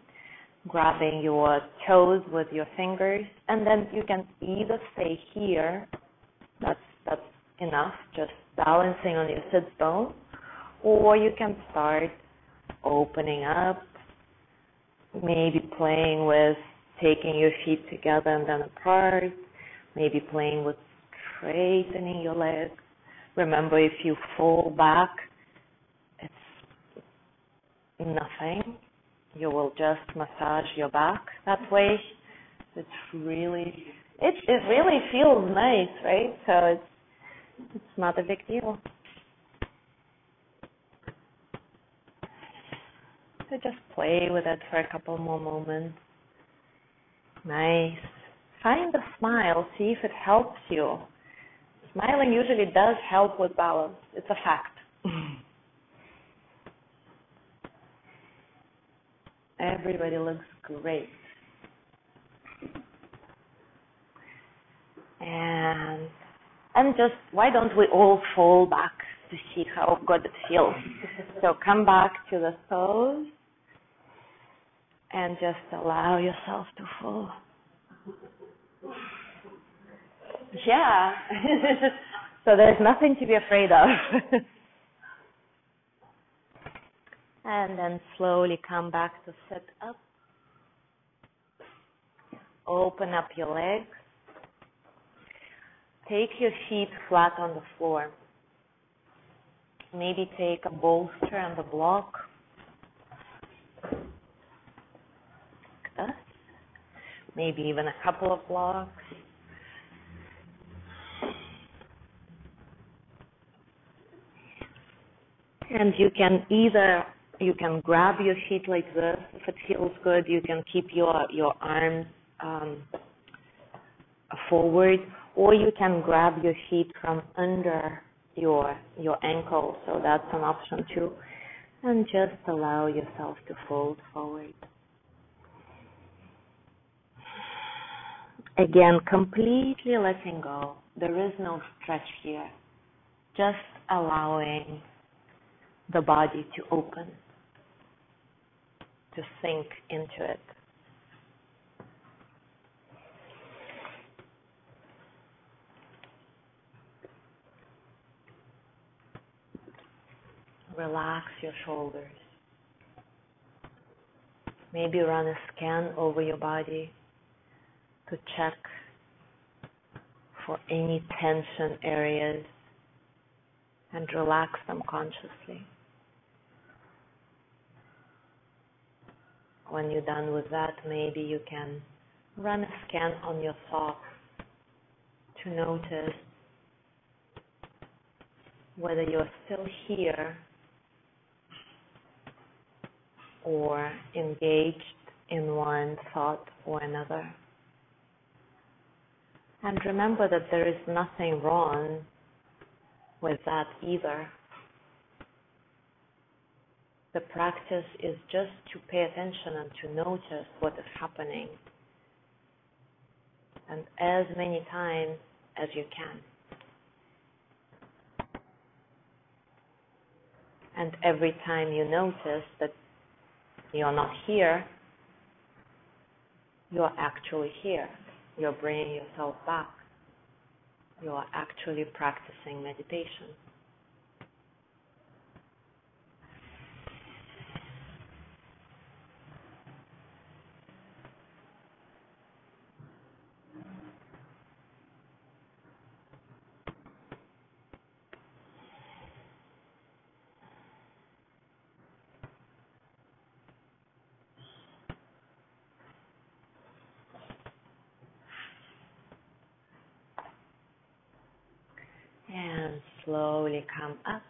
grabbing your toes with your fingers, and then you can either stay here, that's enough, just balancing on your sit bone, or you can start opening up, maybe playing with taking your feet together and then apart, maybe playing with straightening your legs. Remember, if you fall back, it's nothing. You will just massage your back that way. It really feels nice, right? So it's not a big deal. So just play with it for a couple more moments. Nice. Find a smile. See if it helps you. Smiling usually does help with balance. It's a fact. Everybody looks great. And just, why don't we all fall back to see how good it feels? So come back to the toes and just allow yourself to fall. Yeah. So there's nothing to be afraid of. And then slowly come back to sit up. Open up your legs. Take your feet flat on the floor. Maybe take a bolster and a block. Like this. Maybe even a couple of blocks. And you can grab your feet like this. If it feels good, you can keep your arms forward, or you can grab your feet from under your ankle. So that's an option too. And just allow yourself to fold forward. Again, completely letting go. There is no stretch here. Just allowing the body to open, to sink into it. Relax your shoulders. Maybe run a scan over your body to check for any tension areas and relax them consciously. When you're done with that, maybe you can run a scan on your socks to notice whether you're still here or engaged in one thought or another. And remember that there is nothing wrong with that either. The practice is just to pay attention and to notice what is happening, and as many times as you can. And every time you notice that you're not here, you're actually here. You're bringing yourself back. You are actually practicing meditation. And slowly come up.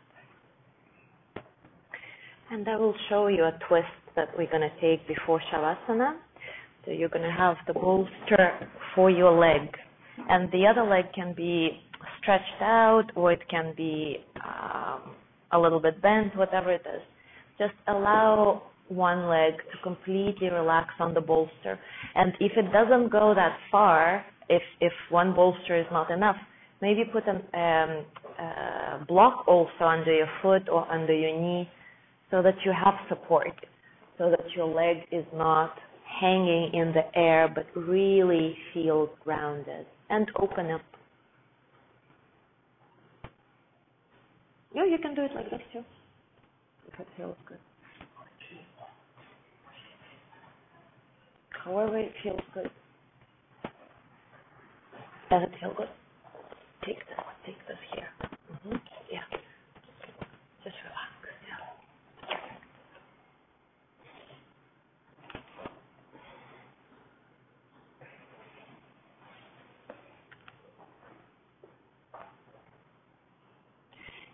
And I will show you a twist that we're going to take before Shavasana. So you're going to have the bolster for your leg. And the other leg can be stretched out, or it can be a little bit bent, whatever it is. Just allow one leg to completely relax on the bolster. And if it doesn't go that far, if one bolster is not enough, maybe put a block also under your foot or under your knee so that you have support, so that your leg is not hanging in the air but really feels grounded. And open up. Yeah, you can do it like this too, if it feels good. However it feels good. Does it feel good? Take this here. Yeah. Just relax.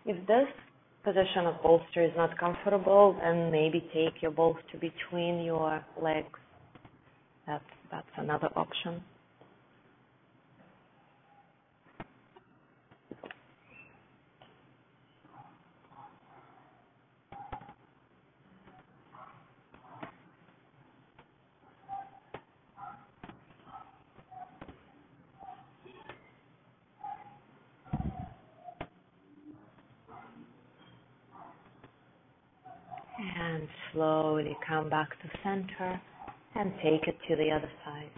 Yeah. If this position of bolster is not comfortable, then maybe take your bolster between your legs. That's another option. And slowly come back to center and take it to the other side.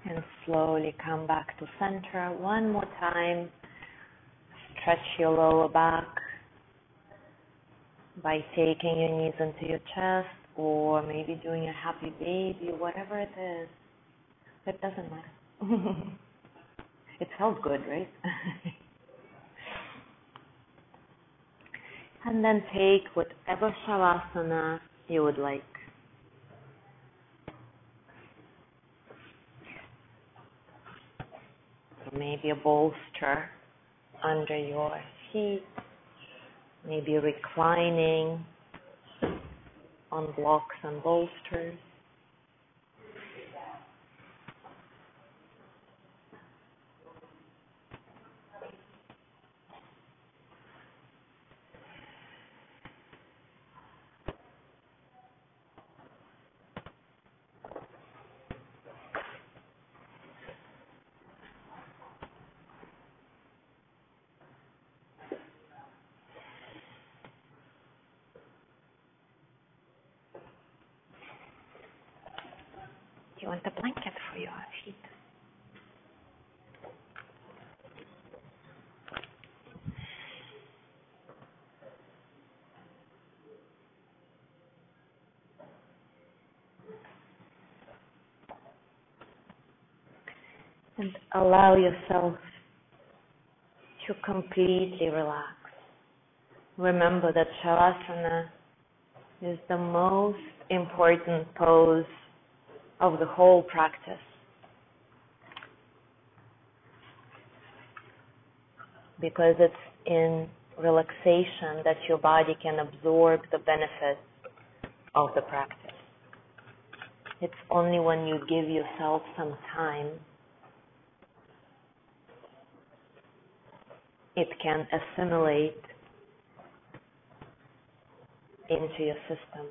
And slowly come back to center. One more time. Stretch your lower back by taking your knees into your chest, or maybe doing a happy baby, whatever it is. It doesn't matter. It felt good, right? And then take whatever shavasana you would like. So maybe a bolster under your feet, maybe reclining on blocks and bolsters. You want a blanket for your feet? And allow yourself to completely relax. Remember that Shavasana is the most important pose of the whole practice, because it's in relaxation that your body can absorb the benefits of the practice. It's only when you give yourself some time it can assimilate into your system.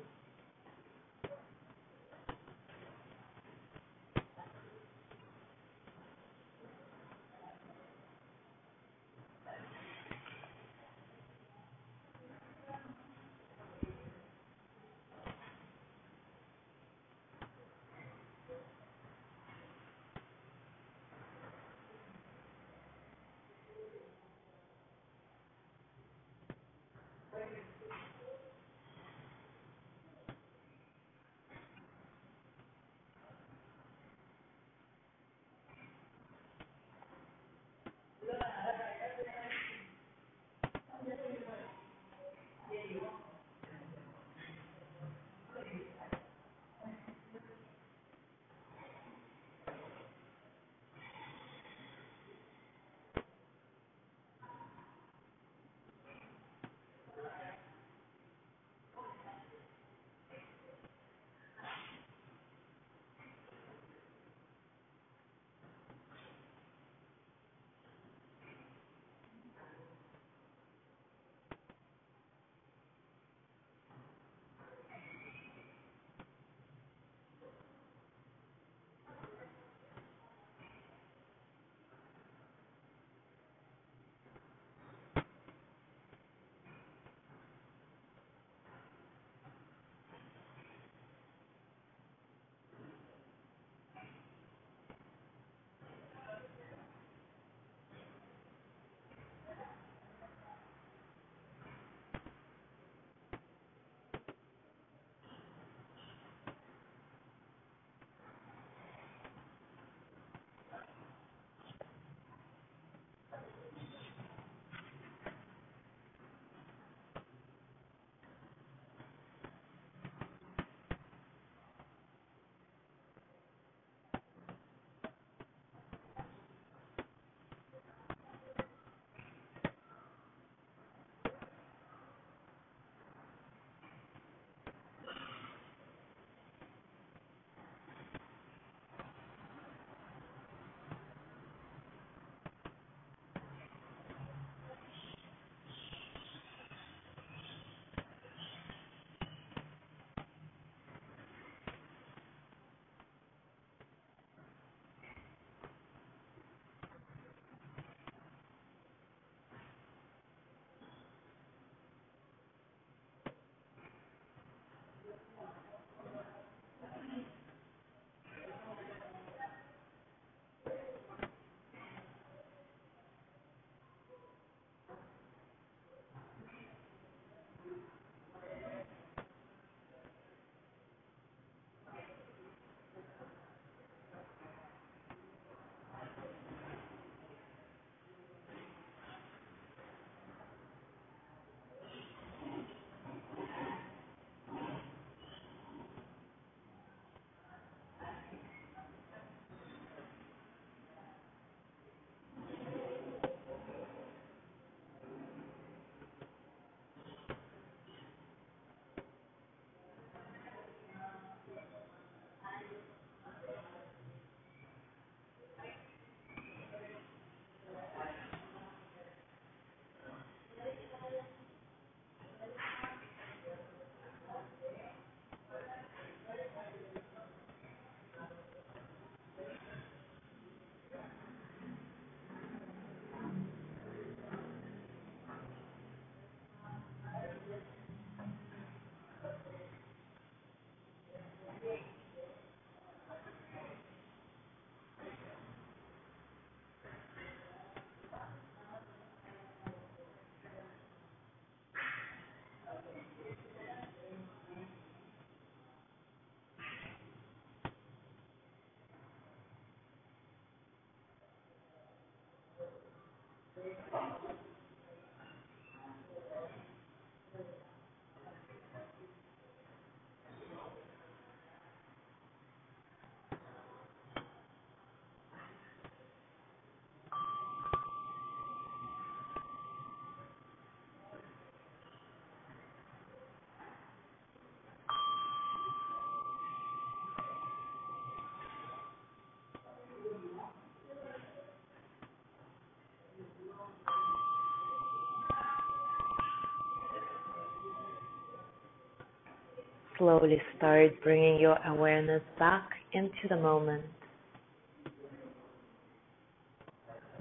Slowly start bringing your awareness back into the moment.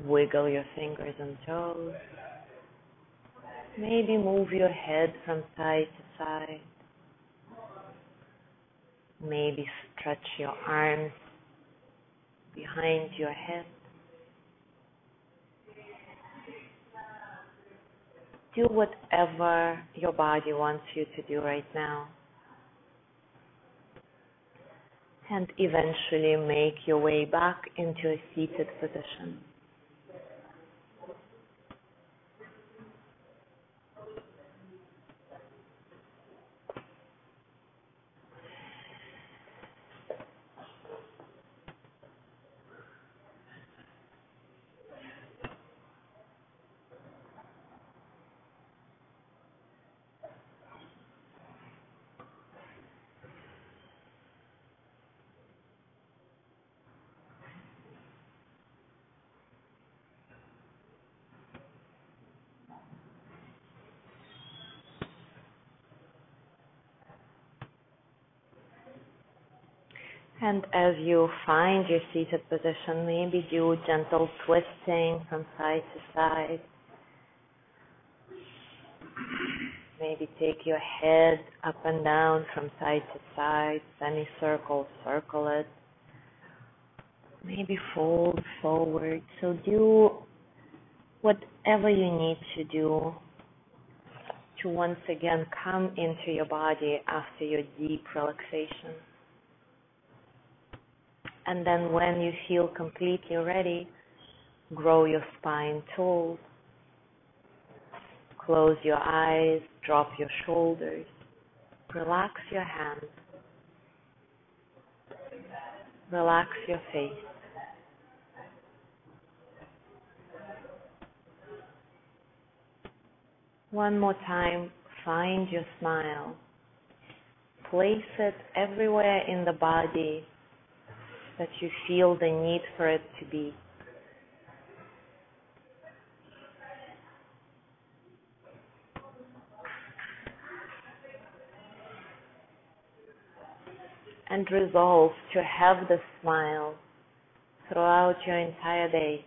Wiggle your fingers and toes. Maybe move your head from side to side. Maybe stretch your arms behind your head. Do whatever your body wants you to do right now. And eventually make your way back into a seated position. And as you find your seated position, maybe do gentle twisting from side to side. Maybe take your head up and down from side to side, semicircle, circle it. Maybe fold forward. So do whatever you need to do to once again come into your body after your deep relaxation. And then when you feel completely ready, grow your spine tall. Close your eyes, drop your shoulders, relax your hands, relax your face. One more time, find your smile. Place it everywhere in the body that you feel the need for it to be. And resolve to have the smile throughout your entire day.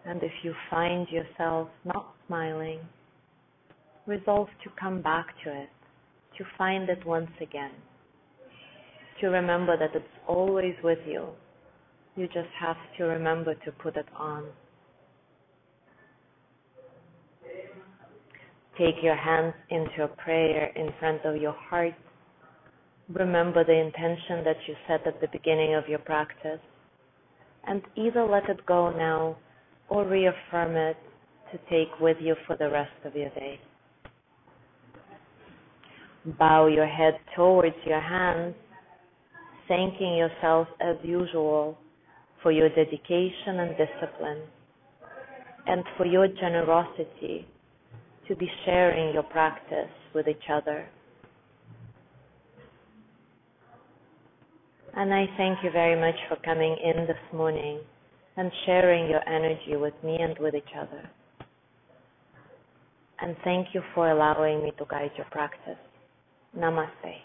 And if you find yourself not smiling, resolve to come back to it, to find it once again, to remember that it's always with you. You just have to remember to put it on. Take your hands into a prayer in front of your heart. Remember the intention that you set at the beginning of your practice, and either let it go now or reaffirm it to take with you for the rest of your day. Bow your head towards your hands, thanking yourself as usual for your dedication and discipline, and for your generosity to be sharing your practice with each other. And I thank you very much for coming in this morning and sharing your energy with me and with each other. And thank you for allowing me to guide your practice. Namaste.